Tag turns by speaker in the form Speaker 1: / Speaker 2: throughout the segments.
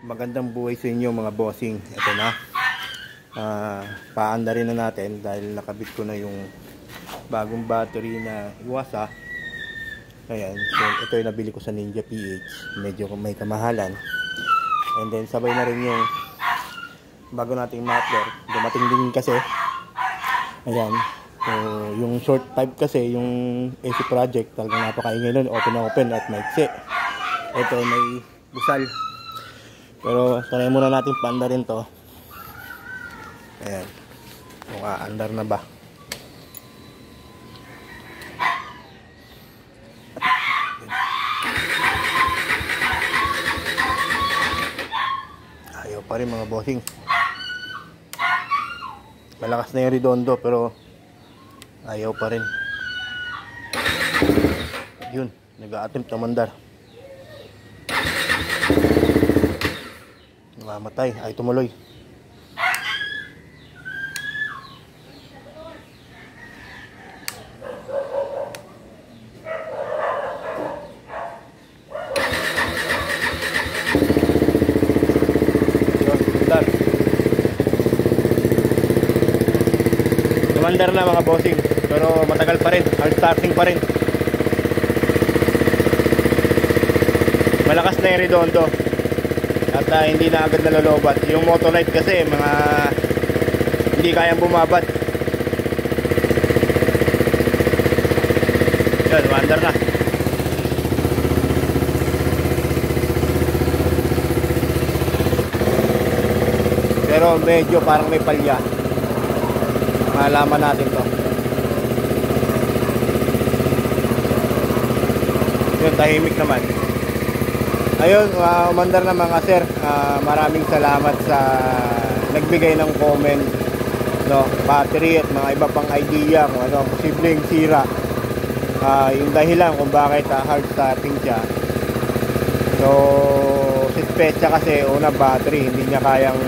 Speaker 1: Magandang buhay sa inyo mga bossing. Ito na, paanda rin na natin dahil nakabit ko na yung bagong battery na Iwasa. Ayan, so ito yung nabili ko sa Ninja PH, medyo may kamahalan. And then sabay na rin yung bago nating muffler, dumating din kasi. Ayan, so yung short pipe kasi, yung AC project, talagang napakaingay nun, open na open at maiksi. Ito may busal, pero try muna natin paanda rin to. Ayan, kung aandar na ba. Ayaw pa rin mga bossing. Malakas na yung redondo pero ayaw pa rin. Yun, nag-a-attempt na mandar. Namamatay, ay tumuloy. Mandar na mga bossing, pero matagal pa rin, hard starting pa rin. Malakas na yung redondo at hindi na agad nalolobat. Yung Motolite kasi mga hindi kayang bumabad. Yan, mandar na. Pero medyo parang may palya. Malaman natin to. Yun, tahimik naman. Ayun, umandar na mga sir. Maraming salamat sa nagbigay ng comment, no, battery at mga iba pang idea kung ano ang posibleng sira, yung dahilan kung bakit hard starting siya. So si Specha kasi una battery, hindi niya kayang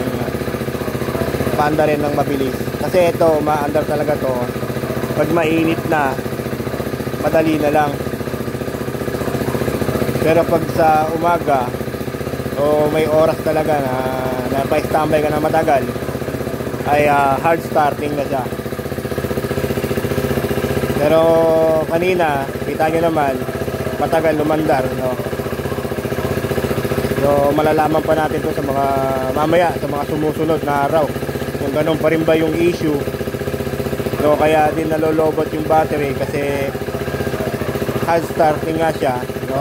Speaker 1: paanda rin ng mabilis. Kasi ito, maandar talaga to pag mainit na, madali na lang. Pero pag sa umaga o may oras talaga na napay-standby ka na matagal, ay hard starting na siya. Pero kanina, kita nyo naman, matagal lumandar, no? So malalaman pa natin to sa mga mamaya, sa mga sumusunod na araw, kung ganun pa rin ba yung issue. So kaya din nalolobot yung battery kasi hard starting nga siya, no?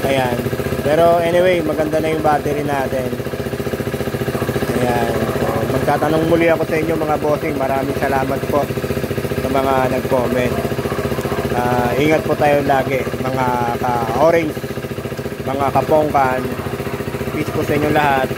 Speaker 1: Ayan. Pero anyway, maganda na yung battery natin. Ayan. So, magtatanong muli ako sa inyo mga bossing. Maraming salamat po sa mga nag-comment. Ingat po tayo lagi mga ka-orange, mga kapongkan. Peace po sa inyo lahat.